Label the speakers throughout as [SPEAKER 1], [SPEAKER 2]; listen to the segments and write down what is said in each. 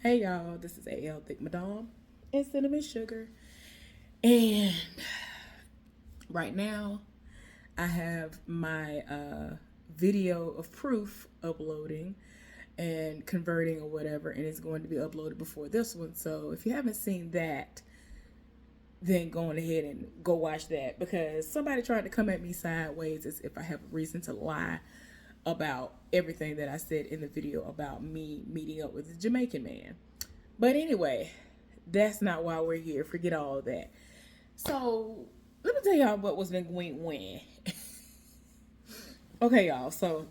[SPEAKER 1] Hey y'all, this is AL Thick Madame and Cinnamon Sugar. And right now, I have my video of proof uploading and converting or whatever, and it's going to be uploaded before this one. So if you haven't seen that, then go on ahead and go watch that because somebody tried to come at me sideways as if I have a reason to lie about everything that I said in the video about me meeting up with a Jamaican man. But anyway, that's not why we're here. Forget all of that. So let me tell y'all what was been going when. Okay, y'all. So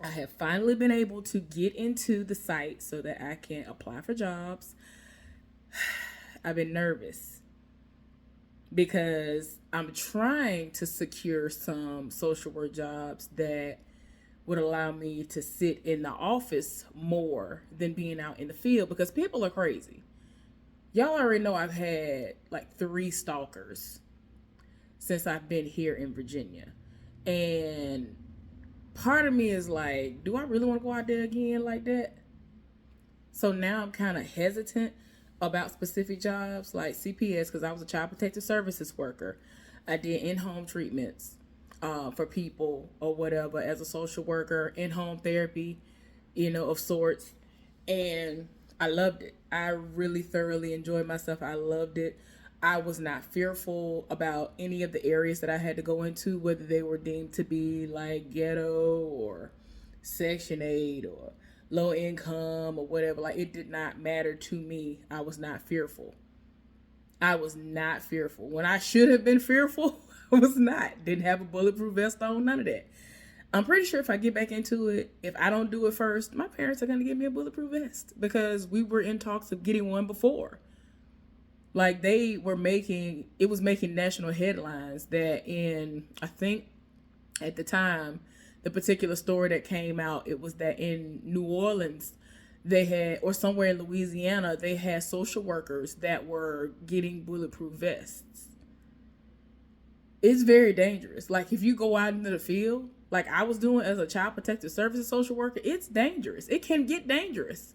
[SPEAKER 1] I have finally been able to get into the site so that I can apply for jobs. I've been nervous because I'm trying to secure some social work jobs that would allow me to sit in the office more than being out in the field because people are crazy. Y'all already know I've had like 3 stalkers since I've been here in Virginia. And part of me is like, do I really want to go out there again like that? So now I'm kind of hesitant about specific jobs like CPS because I was a child protective services worker. I did in-home treatments for people or whatever as a social worker, in-home therapy, of sorts. And I loved it. I really thoroughly enjoyed myself. I loved it. I was not fearful about any of the areas that I had to go into, whether they were deemed to be like ghetto or Section 8 or low income or whatever. Like, it did not matter to me. I was not fearful. I was not fearful. When I should have been fearful, I was not. Didn't have a bulletproof vest on, none of that. I'm pretty sure if I get back into it, if I don't do it first, my parents are going to give me a bulletproof vest because we were in talks of getting one before. Like, it was making national headlines that I think at the time, the particular story that came out, it was that in New Orleans, they had, or somewhere in Louisiana, they had social workers that were getting bulletproof vests. It's very dangerous. Like, if you go out into the field, like I was doing as a child protective services social worker, it's dangerous. It can get dangerous.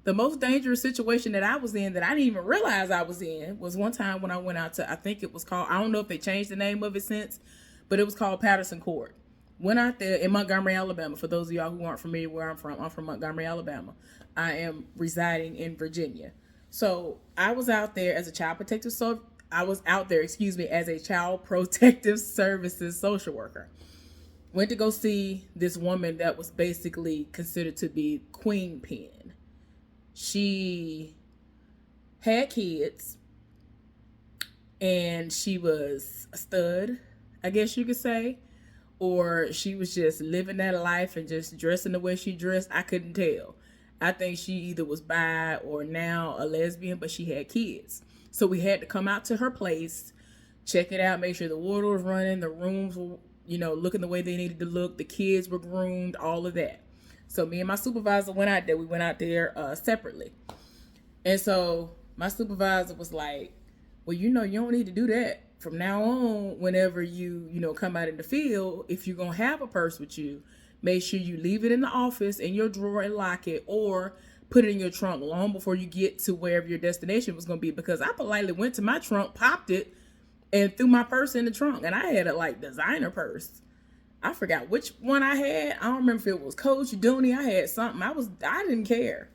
[SPEAKER 1] The most dangerous situation that I was in that I didn't even realize I was in was one time when I went out to, I think it was called, I don't know if they changed the name of it since, but it was called Patterson Court. Went out there in Montgomery, Alabama. For those of y'all who aren't familiar where I'm from Montgomery, Alabama. I am residing in Virginia. So I was out there as a child protective, as a child protective services social worker. Went to go see this woman that was basically considered to be queen pin. She had kids and she was a stud, I guess you could say, or she was just living that life and just dressing the way she dressed. I couldn't tell. I think she either was bi or now a lesbian, but she had kids. So we had to come out to her place, check it out, make sure the water was running, the rooms were, looking the way they needed to look, the kids were groomed, all of that. So me and my supervisor went out there. We went out there separately. And so my supervisor was like, well, you don't need to do that. From now on, whenever you come out in the field, if you're going to have a purse with you, make sure you leave it in the office in your drawer and lock it, or put it in your trunk long before you get to wherever your destination was going to be. Because I politely went to my trunk, popped it, and threw my purse in the trunk. And I had a designer purse. I forgot which one I had. I don't remember if it was Coach Dooney. I had something. I didn't care.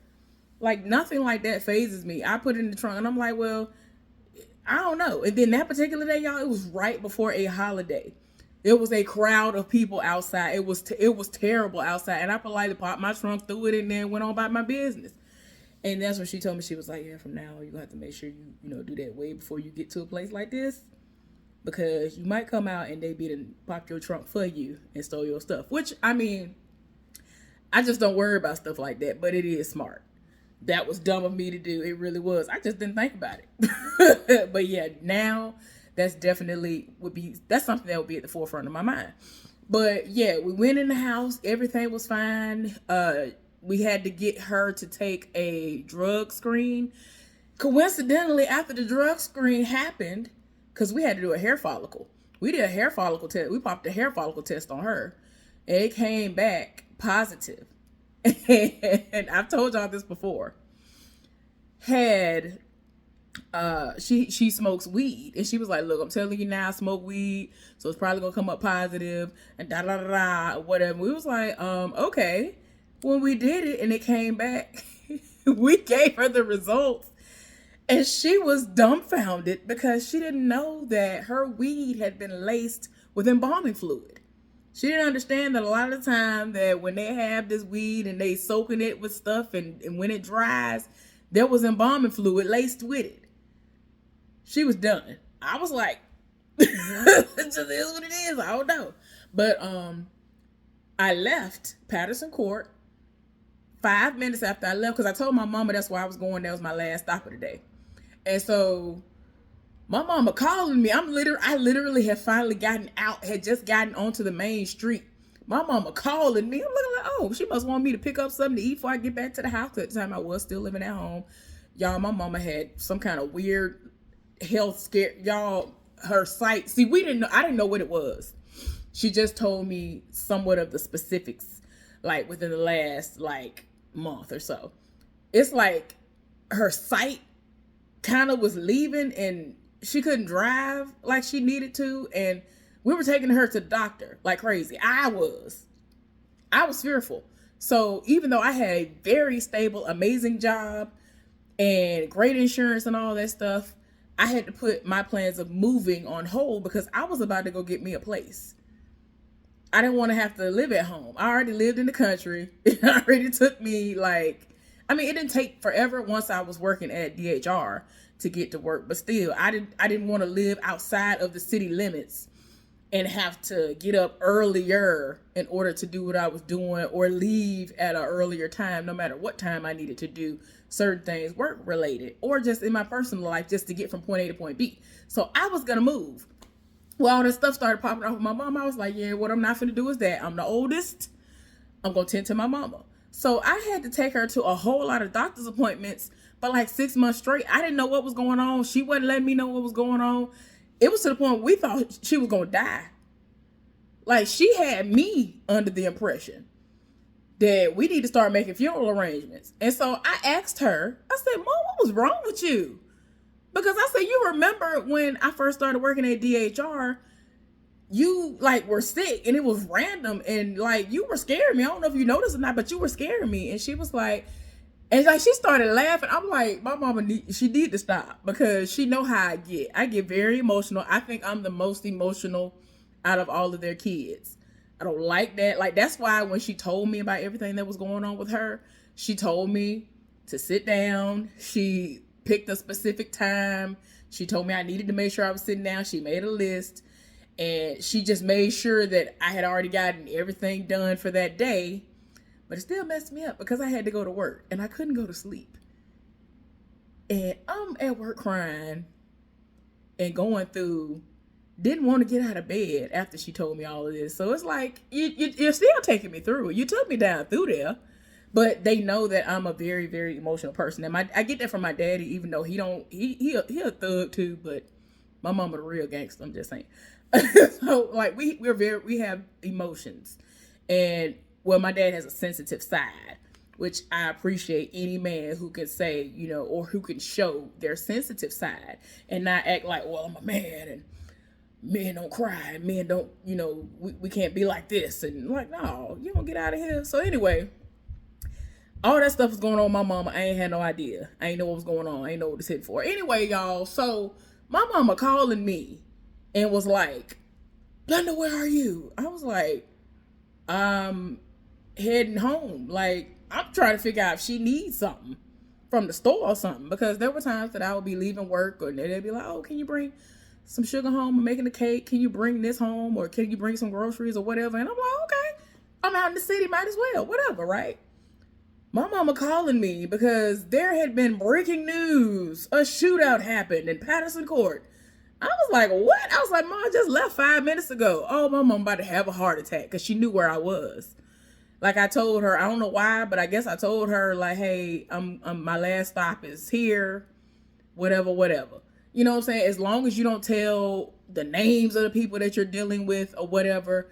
[SPEAKER 1] Like, nothing like that phases me. I put it in the trunk and I'm like, well, I don't know. And then that particular day, y'all, it was right before a holiday. There was a crowd of people outside. It was terrible outside. And I politely popped my trunk, threw it in there, and went on about my business. And that's when she told me, she was like, yeah, from now on, you're going to have to make sure you do that way before you get to a place like this. Because you might come out and they beat and pop your trunk for you and stole your stuff. Which, I mean, I just don't worry about stuff like that. But it is smart. That was dumb of me to do. It really was. I just didn't think about it. But yeah, now that's something that would be at the forefront of my mind. But yeah, we went in the house. Everything was fine. We had to get her to take a drug screen. Coincidentally, after the drug screen happened, because we had to do a hair follicle. We did a hair follicle test. We popped a hair follicle test on her. And it came back positive. And I've told y'all this before. had she smokes weed, and she was like, look, I'm telling you now, I smoke weed, so it's probably gonna come up positive and da da da da whatever. We was like, okay. When we did it and it came back, we gave her the results, and she was dumbfounded because she didn't know that her weed had been laced with embalming fluid. She didn't understand that a lot of the time that when they have this weed and they soaking it with stuff, and when it dries, there was embalming fluid laced with it. She was done. I was like, it just is what it is. I don't know. But I left Patterson Court 5 minutes after I left, because I told my mama that's where I was going. That was my last stop of the day. And so my mama calling me. I literally had finally gotten out, had just gotten onto the main street. My mama calling me. I'm looking like, oh, she must want me to pick up something to eat before I get back to the house. At the time I was still living at home. Y'all, my mama had some kind of weird health scare. Y'all, her sight. See, I didn't know what it was. She just told me somewhat of the specifics, like within the last month or so. It's like her sight kind of was leaving, and she couldn't drive like she needed to, and we were taking her to the doctor like crazy. I was fearful. So even though I had a very stable, amazing job and great insurance and all that stuff, I had to put my plans of moving on hold because I was about to go get me a place. I didn't want to have to live at home. I already lived in the country. It already took me it didn't take forever once I was working at DHR to get to work, but still, I didn't want to live outside of the city limits and have to get up earlier in order to do what I was doing, or leave at an earlier time, no matter what time I needed to do certain things work related, or just in my personal life, just to get from point A to point B. So I was going to move. Well, all this stuff started popping off with my mom. I was like, yeah, what I'm not going to do is that. I'm the oldest. I'm going to tend to my mama. So I had to take her to a whole lot of doctor's appointments for like 6 months straight. I didn't know what was going on. She wasn't letting me know what was going on. It was to the point we thought she was going to die. Like, she had me under the impression that we need to start making funeral arrangements. And so I asked her, I said, Mom, what was wrong with you? Because I said, you remember when I first started working at DHR, you were sick and it was random, and you were scaring me. I don't know if you noticed or not, but you were scaring me. And she was like, she started laughing. I'm like, my mama she need to stop, because she know how I get. I get very emotional. I think I'm the most emotional out of all of their kids. I don't like that. That's why when she told me about everything that was going on with her, she told me to sit down. She picked a specific time. She told me I needed to make sure I was sitting down. She made a list, and she just made sure that I had already gotten everything done for that day. But it still messed me up because I had to go to work and I couldn't go to sleep. And I'm at work crying and going through, didn't want to get out of bed after she told me all of this. So it's like, you're still taking me through. You took me down through there. But they know that I'm a very, very emotional person. And I get that from my daddy, even though he a thug too, but my mama the real gangster, I'm just saying. So we have emotions. And my dad has a sensitive side, which I appreciate any man who can say, or who can show their sensitive side and not act like, well, I'm a man and men don't cry and men don't, we can't be like this. And no, you don't get out of here. So anyway, all that stuff was going on with my mama. I ain't had no idea. I ain't know what was going on. I ain't know what to sit for. Anyway, y'all, so my mama calling me and was like, Glenda, where are you? I was like, heading home. I'm trying to figure out if she needs something from the store or something, because there were times that I would be leaving work and they'd be like, oh, can you bring some sugar home? I'm making a cake. Can you bring this home? Or can you bring some groceries or whatever? And I'm like, okay, I'm out in the city, might as well, whatever, right? My mama calling me because there had been breaking news. A shootout happened in Patterson Court. I was like, what? I was like, Mom, I just left 5 minutes ago. Oh, my mom about to have a heart attack because she knew where I was. I told her, I don't know why, but I guess I told her, hey, my last stop is here, whatever. You know what I'm saying? As long as you don't tell the names of the people that you're dealing with or whatever,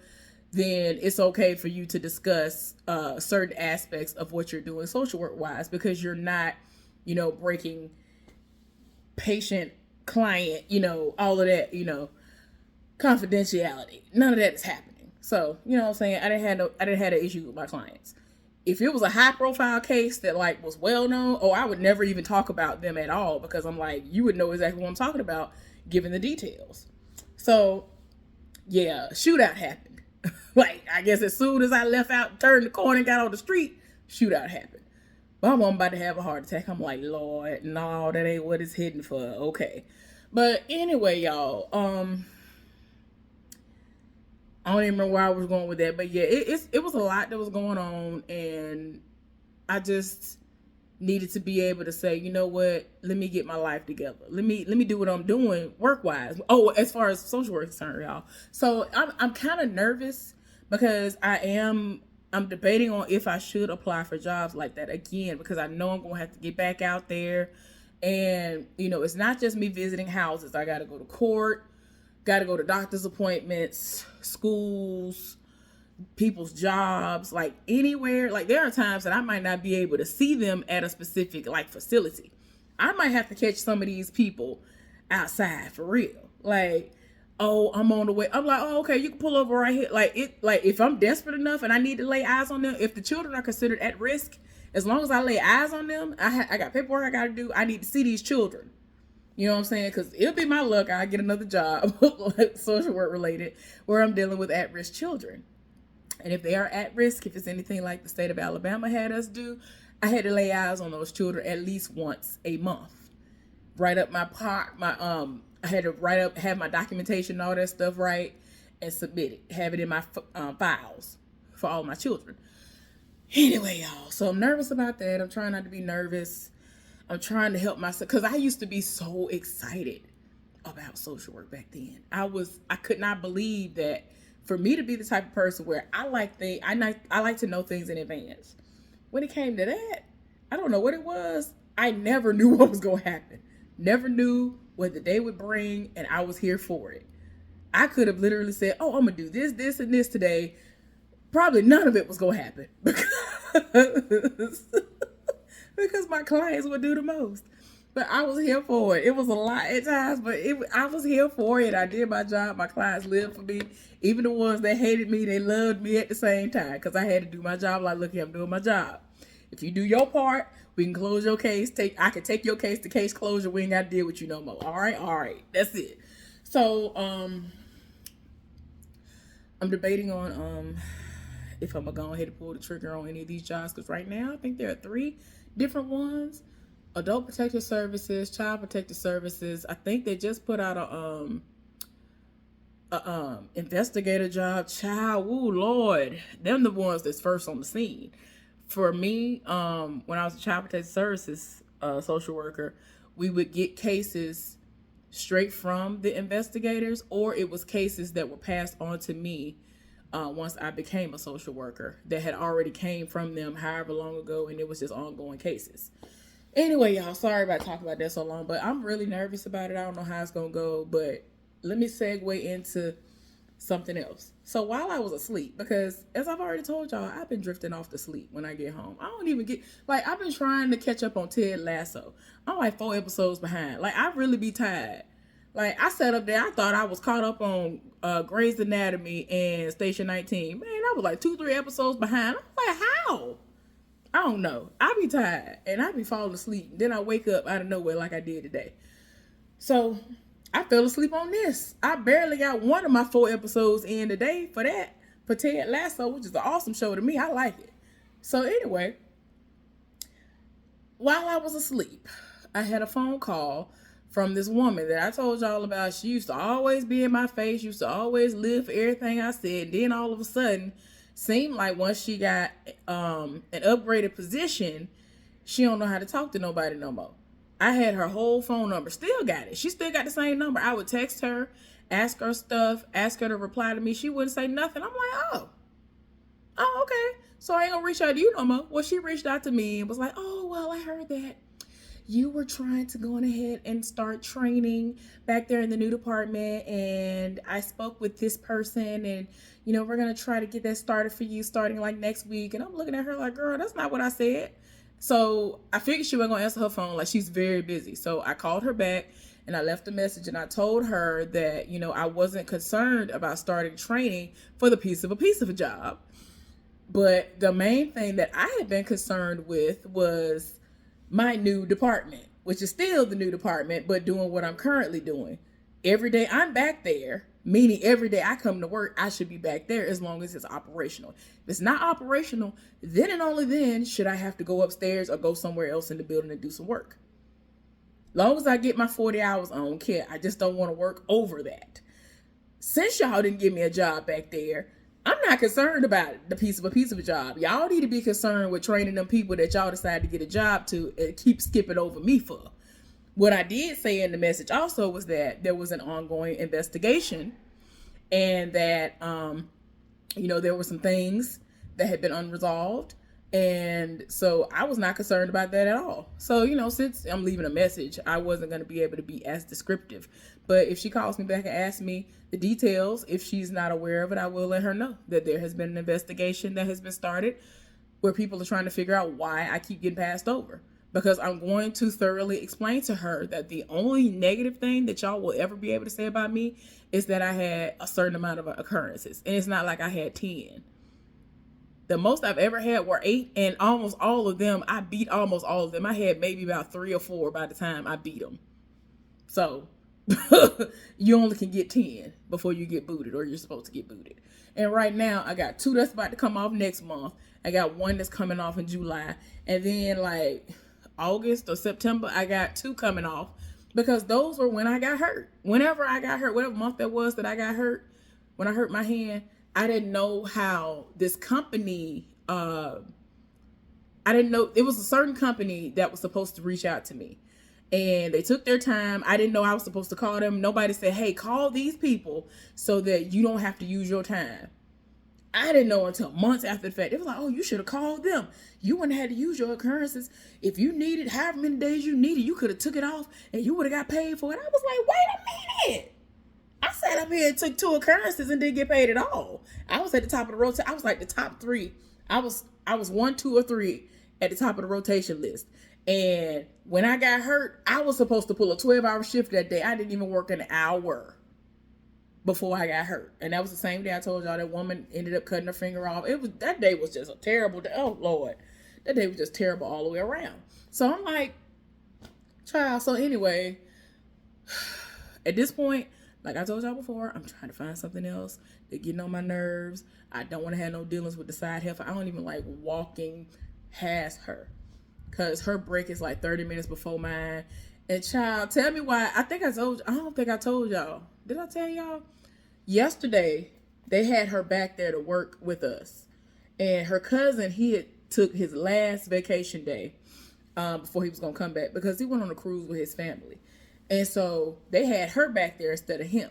[SPEAKER 1] then it's okay for you to discuss certain aspects of what you're doing social work wise, because you're not breaking patient, client, all of that, confidentiality. None of that is happening. So, you know what I'm saying? I didn't have an issue with my clients. If it was a high profile case that like was well known, I would never even talk about them at all, because I'm like, you would know exactly what I'm talking about given the details. So yeah, shootout happened. Like, I guess as soon as I left out, turned the corner and got on the street, shootout happened. My mom about to have a heart attack. I'm like, Lord, no, that ain't what it's hitting for. Okay. But anyway, y'all, I don't even remember where I was going with that, but yeah, it was a lot that was going on, and I just needed to be able to say, you know what, let me get my life together. Let me do what I'm doing work wise. Oh, as far as social work is concerned, y'all. So I'm kind of nervous because I'm debating on if I should apply for jobs like that again, because I know I'm gonna have to get back out there, and it's not just me visiting houses. I got to go to court. Got to go to doctor's appointments, schools, people's jobs, like anywhere. Like, there are times that I might not be able to see them at a specific like facility. I might have to catch some of these people outside for real. Like, oh, I'm on the way. I'm like, oh, okay, you can pull over right here. Like, if I'm desperate enough and I need to lay eyes on them, if the children are considered at risk, as long as I lay eyes on them, I got paperwork I got to do. I need to see these children. You know what I'm saying? Because it'll be my luck I get another job, like social work related, where I'm dealing with at-risk children. And if they are at risk, if it's anything like the state of Alabama had us do, I had to lay eyes on those children at least once a month. Write up I had to write up, have my documentation and all that stuff right, and submit it. Have it in my files for all my children. Anyway, y'all, so I'm nervous about that. I'm trying not to be nervous. I'm trying to help myself, because I used to be so excited about social work back then. I could not believe that for me to be the type of person where I like to know things in advance. When it came to that, I don't know what it was. I never knew what was going to happen. Never knew what the day would bring, and I was here for it. I could have literally said, oh, I'm going to do this, this, and this today. Probably none of it was going to happen. Because my clients would do the most. But I was here for it. It was a lot at times, but I was here for it. I did my job. My clients lived for me. Even the ones that hated me, they loved me at the same time, because I had to do my job. Like, look here, I'm doing my job. If you do your part, we can close your case. I can take your case to case closure. We ain't got to deal with you no more. All right. That's it. So, I'm debating on if I'm going to go ahead and pull the trigger on any of these jobs, because right now I think there are 3 different ones: Adult Protective Services, Child Protective Services. I think they just put out a investigator job. Child, ooh, Lord, them the ones that's first on the scene. For me, when I was a Child Protective Services social worker, we would get cases straight from the investigators, or it was cases that were passed on to me once I became a social worker that had already came from them however long ago, and it was just ongoing cases. Anyway, y'all, sorry about talking about that so long, but I'm really nervous about it. I don't know how it's going to go, but let me segue into something else. So while I was asleep, because as I've already told y'all, I've been drifting off to sleep when I get home. I don't even get, like, I've been trying to catch up on Ted Lasso. I'm like 4 episodes behind. Like, I really be tired. Like, I sat up there, I thought I was caught up on Grey's Anatomy and Station 19. Man, I was like 2-3 episodes behind. I'm like, how? I don't know. I be tired and I be falling asleep. Then I wake up out of nowhere like I did today. So I fell asleep on this. I barely got one of my 4 episodes in today for Ted Lasso, which is an awesome show to me. I like it. So anyway, while I was asleep, I had a phone call from this woman that I told y'all about. She used to always be in my face, used to always live for everything I said. Then all of a sudden, seemed like once she got an upgraded position, she don't know how to talk to nobody no more. I had her whole phone number, still got it. She still got the same number. I would text her, ask her stuff, ask her to reply to me. She wouldn't say nothing. I'm like, oh, okay. So I ain't gonna reach out to you no more. Well, she reached out to me and was like, oh, well, I heard that you were trying to go on ahead and start training back there in the new department, and I spoke with this person, and we're gonna try to get that started for you starting like next week. And I'm looking at her like, girl, that's not what I said. So I figured she wasn't gonna answer her phone, like she's very busy. So I called her back and I left a message and I told her that, I wasn't concerned about starting training for the piece of a job. But the main thing that I had been concerned with was my new department, which is still the new department, but doing what I'm currently doing. Every day I'm back there, meaning every day I come to work, I should be back there as long as it's operational. If it's not operational, then and only then should I have to go upstairs or go somewhere else in the building and do some work. Long as I get my 40 hours, I don't care. I just don't want to work over that. Since y'all didn't give me a job back there, I'm not concerned about the piece of a job. Y'all need to be concerned with training them people that y'all decide to get a job to and keep skipping over me for. What I did say in the message also was that there was an ongoing investigation and that, there were some things that had been unresolved. And so I was not concerned about that at all. So, since I'm leaving a message, I wasn't going to be able to be as descriptive. But if she calls me back and asks me the details, if she's not aware of it, I will let her know that there has been an investigation that has been started where people are trying to figure out why I keep getting passed over. Because I'm going to thoroughly explain to her that the only negative thing that y'all will ever be able to say about me is that I had a certain amount of occurrences. And it's not like I had 10. The most I've ever had were 8, and almost all of them, I beat almost all of them. I had maybe about 3 or 4 by the time I beat them. So you only can get 10 before you get booted, or you're supposed to get booted. And right now, I got 2 that's about to come off next month. I got 1 that's coming off in July. And then like August or September, I got 2 coming off because those were when I got hurt. Whenever I got hurt, whatever month that was that I got hurt, when I hurt my hand, I didn't know how this company, I didn't know, it was a certain company that was supposed to reach out to me. And they took their time. I didn't know I was supposed to call them. Nobody said, hey, call these people so that you don't have to use your time. I didn't know until months after the fact. It was like, oh, you should have called them. You wouldn't have had to use your occurrences. If you needed however many days you needed, you could have took it off and you would have got paid for it. I was like, wait a minute. I sat up here and took 2 occurrences and didn't get paid at all. I was at the top of the rotation. I was like the top 3. I was 1, 2, or 3 at the top of the rotation list. And when I got hurt, I was supposed to pull a 12-hour shift that day. I didn't even work an hour before I got hurt. And that was the same day I told y'all that woman ended up cutting her finger off. That day was just a terrible day. Oh Lord. That day was just terrible all the way around. So I'm like, child. So anyway, at this point, like I told y'all before, I'm trying to find something else. They're getting on my nerves. I don't want to have no dealings with the side heifer. I don't even like walking past her because her break is like 30 minutes before mine. And child, tell me why. I don't think I told y'all. Did I tell y'all? Yesterday, they had her back there to work with us. And her cousin, he had took his last vacation day before he was going to come back because he went on a cruise with his family. And so they had her back there instead of him.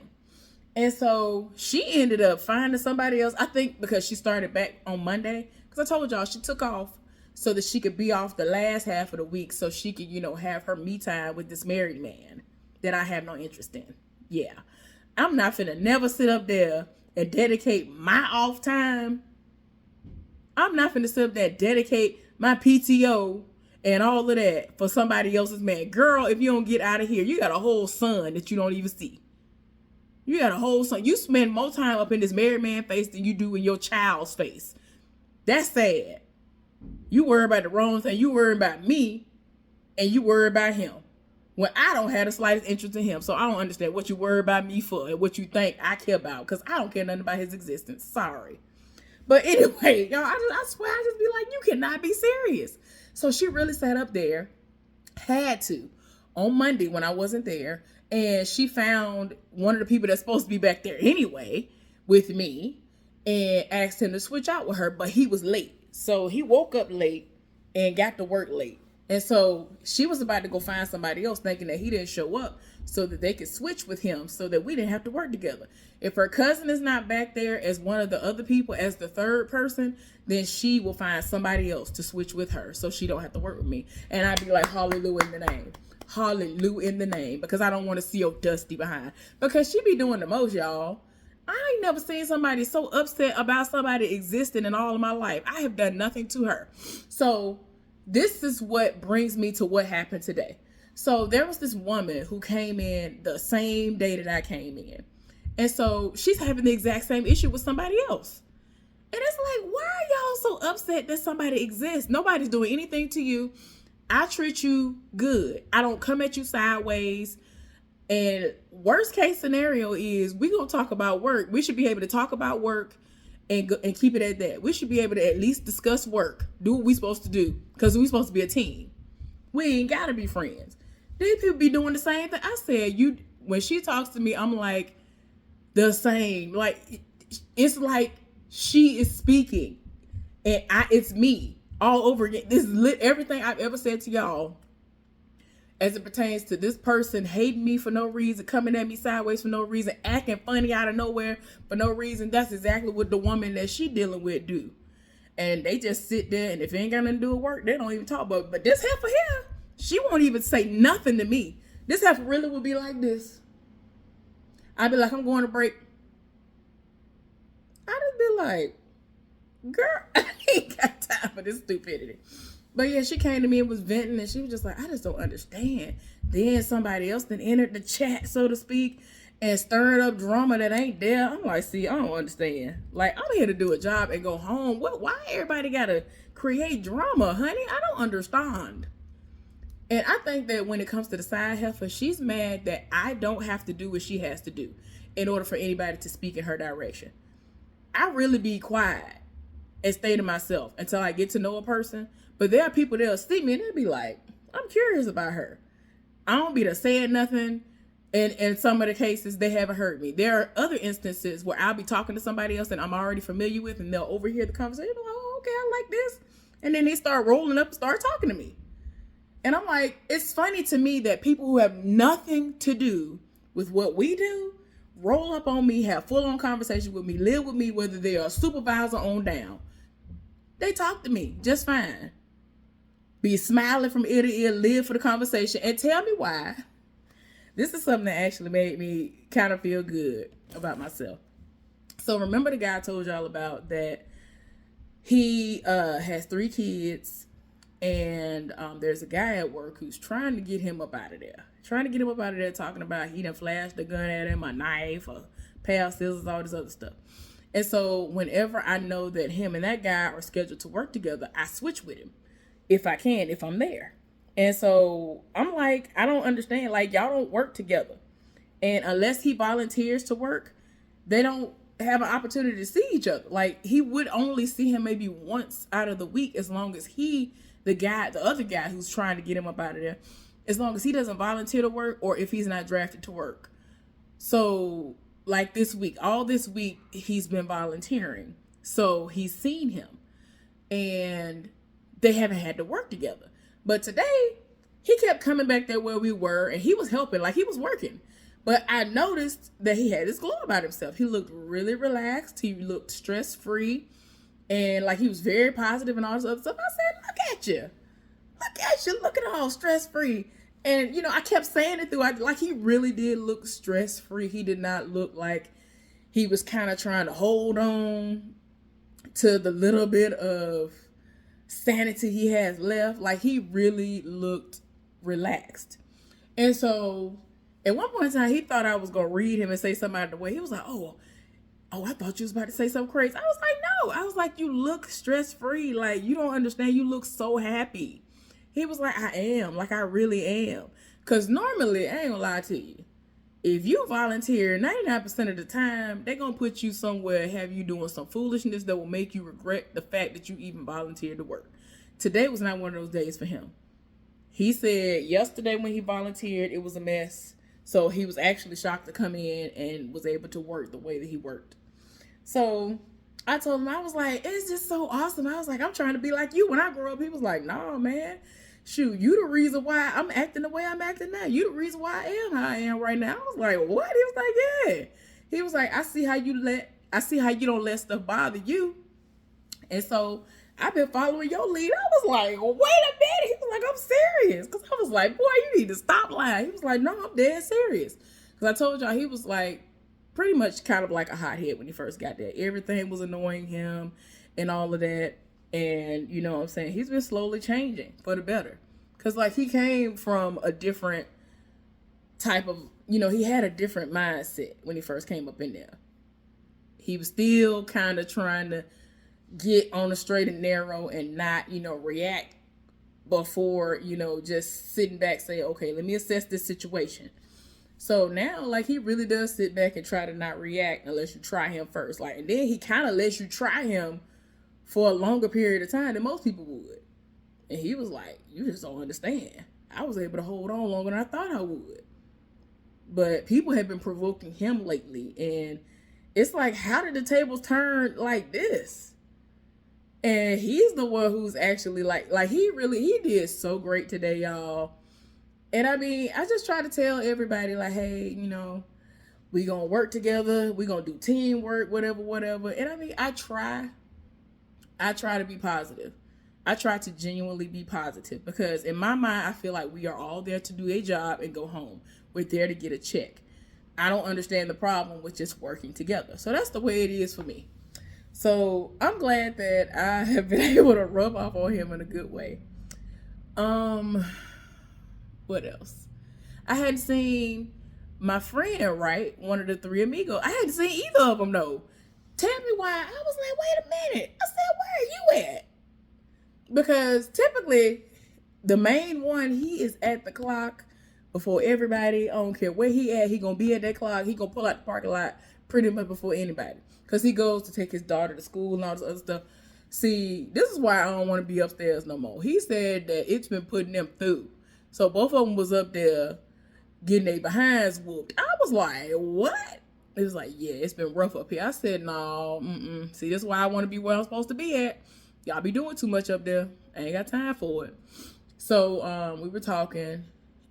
[SPEAKER 1] And so she ended up finding somebody else, I think because she started back on Monday. Because I told y'all she took off so that she could be off the last half of the week so she could, have her me time with this married man that I have no interest in. Yeah. I'm not finna never sit up there and dedicate my off time. I'm not finna sit up there and dedicate my PTO and all of that for somebody else's man. Girl, if you don't get out of here, you got a whole son that you don't even see. You got a whole son. You spend more time up in this married man face than you do in your child's face. That's sad. You worry about the wrong thing. You worry about me and you worry about him. When I don't have the slightest interest in him. So I don't understand what you worry about me for and what you think I care about. Because I don't care nothing about his existence. Sorry. But anyway, y'all, I swear I just be like, you cannot be serious. So she really sat up there, had to, on Monday when I wasn't there. And she found one of the people that's supposed to be back there anyway with me and asked him to switch out with her. But he was late. So he woke up late and got to work late. And so she was about to go find somebody else thinking that he didn't show up so that they could switch with him so that we didn't have to work together. If her cousin is not back there as one of the other people, as the third person, then she will find somebody else to switch with her so she don't have to work with me. And I'd be like, hallelujah in the name. Hallelujah in the name. Because I don't want to see your dusty behind. Because she be doing the most, y'all. I ain't never seen somebody so upset about somebody existing in all of my life. I have done nothing to her. So this is what brings me to what happened today. So there was this woman who came in the same day that I came in. And so she's having the exact same issue with somebody else. And it's like, why are y'all so upset that somebody exists? Nobody's doing anything to you. I treat you good. I don't come at you sideways. And worst case scenario is we gonna talk about work. We should be able to talk about work and keep it at that. We should be able to at least discuss work. Do what we supposed to do because we supposed to be a team. We ain't gotta be friends. These people be doing the same thing. I said, when she talks to me, I'm like the same. Like it's like she is speaking, and it's me all over again. This is everything I've ever said to y'all as it pertains to this person hating me for no reason, coming at me sideways for no reason, acting funny out of nowhere for no reason. That's exactly what the woman that she dealing with do. And they just sit there, and if it ain't got nothing to do with work, they don't even talk about it. But this heifer here, she won't even say nothing to me. This heifer really would be like this. I'd be like, I'm going to break. I'd just be like, girl, I ain't got time for this stupidity. But yeah, she came to me and was venting, and she was just like, I just don't understand. Then somebody else then entered the chat, so to speak, and stirred up drama that ain't there. I'm like, see, I don't understand. Like, I'm here to do a job and go home. Why everybody gotta create drama, honey? I don't understand. And I think that when it comes to the side heifer, she's mad that I don't have to do what she has to do in order for anybody to speak in her direction. I really be quiet and stay to myself until I get to know a person. But there are people that'll see me and they'll be like, I'm curious about her. I don't be to saying nothing. And in some of the cases, they haven't heard me. There are other instances where I'll be talking to somebody else that I'm already familiar with, and they'll overhear the conversation. Like, oh, okay, I like this. And then they start rolling up and start talking to me. And I'm like, it's funny to me that people who have nothing to do with what we do roll up on me, have full-on conversation with me, live with me, whether they are a supervisor on down. They talk to me just fine. Be smiling from ear to ear, live for the conversation, and tell me why. This is something that actually made me kind of feel good about myself. So remember the guy I told y'all about that he has 3 kids, and there's a guy at work who's trying to get him up out of there. Talking about he done flashed a gun at him, a knife, a pair of scissors, all this other stuff. And so whenever I know that him and that guy are scheduled to work together, I switch with him if I can, if I'm there. And so I'm like, I don't understand. Like, y'all don't work together. And unless he volunteers to work, they don't have an opportunity to see each other. Like, he would only see him maybe once out of the week, as long as the other guy who's trying to get him up out of there, as long as he doesn't volunteer to work or if he's not drafted to work. So like all this week, he's been volunteering. So he's seen him and they haven't had to work together. But today he kept coming back there where we were, and he was helping, like he was working. But I noticed that he had this glow about himself. He looked really relaxed. He looked stress-free, and like he was very positive and all this other stuff. I said, look at you, look at all stress-free. And, I kept saying it throughout, like he really did look stress-free. He did not look like he was kind of trying to hold on to the little bit of sanity he has left. Like he really looked relaxed. And so at one point in time, he thought I was going to read him and say something out of the way. He was like, oh, I thought you was about to say something crazy. I was like, no. I was like, you look stress-free. Like, you don't understand. You look so happy. He was like, I am. Like, I really am. Because normally, I ain't going to lie to you. If you volunteer, 99% of the time, they're going to put you somewhere, have you doing some foolishness that will make you regret the fact that you even volunteered to work. Today was not one of those days for him. He said yesterday when he volunteered, it was a mess. So he was actually shocked to come in and was able to work the way that he worked. So I told him, I was like, it's just so awesome. I was like, I'm trying to be like you when I grow up. He was like, no, man. Shoot, you the reason why I'm acting the way I'm acting now. You the reason why I am how I am right now. I was like, what? He was like, yeah. He was like, I see how you don't let stuff bother you. And so I've been following your lead. I was like, wait a minute. He was like, I'm serious. Because I was like, boy, you need to stop lying. He was like, no, I'm dead serious. Because I told y'all he was like pretty much kind of like a hothead when he first got there. Everything was annoying him and all of that. And you know what I'm saying? He's been slowly changing for the better. Cause like he came from a different type of, he had a different mindset when he first came up in there. He was still kind of trying to get on the straight and narrow and not, react before, just sitting back, say, okay, let me assess this situation. So now, like, he really does sit back and try to not react unless you try him first. Like, and then he kind of lets you try him for a longer period of time than most people would. And he was like, you just don't understand. I was able to hold on longer than I thought I would. But people have been provoking him lately. And it's like, how did the tables turn like this? And he's the one who's actually like he did so great today, y'all. And I mean, I just try to tell everybody, like, hey, we gonna work together, we gonna do teamwork, whatever. And I mean, I try to be positive. I try to genuinely be positive because in my mind, I feel like we are all there to do a job and go home. We're there to get a check. I don't understand the problem with just working together. So that's the way it is for me. So I'm glad that I have been able to rub off on him in a good way. What else? I hadn't seen my friend, right? One of the three amigos. I hadn't seen either of them, though. Tell me why. I was like, wait a minute. I said, where are you at? Because typically, the main one, he is at the clock before everybody. I don't care where he at. He going to be at that clock. He going to pull out the parking lot pretty much before anybody. Because he goes to take his daughter to school and all this other stuff. See, this is why I don't want to be upstairs no more. He said that it's been putting them through. So both of them was up there getting their behinds whooped. I was like, what? It was like, yeah, it's been rough up here. I said, no, See, this is why I want to be where I'm supposed to be at. Y'all be doing too much up there. I ain't got time for it. So we were talking,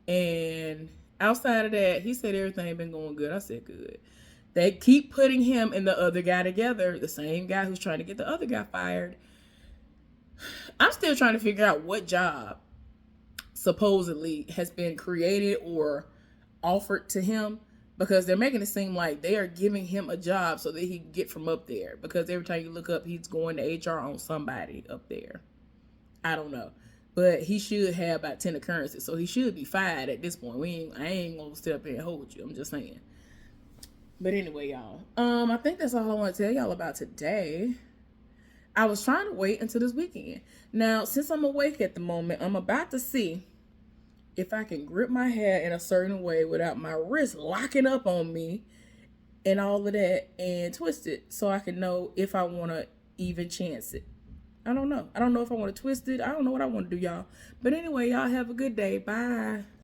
[SPEAKER 1] and outside of that, he said everything been going good. I said, good. They keep putting him and the other guy together, the same guy who's trying to get the other guy fired. I'm still trying to figure out what job supposedly has been created or offered to him, because they're making it seem like they are giving him a job so that he can get from up there, because every time you look up, he's going to HR on somebody up there. I don't know, but he should have about 10 occurrences, so he should be fired at this point. I ain't gonna sit up here and hold you. I'm just saying. But anyway, y'all, I think that's all I want to tell y'all about today. I was trying to wait until this weekend. Now, since I'm awake at the moment, I'm about to see if I can grip my hair in a certain way without my wrist locking up on me and all of that, and twist it so I can know if I want to even chance it. I don't know. I don't know if I want to twist it. I don't know what I want to do, y'all. But anyway, y'all have a good day. Bye.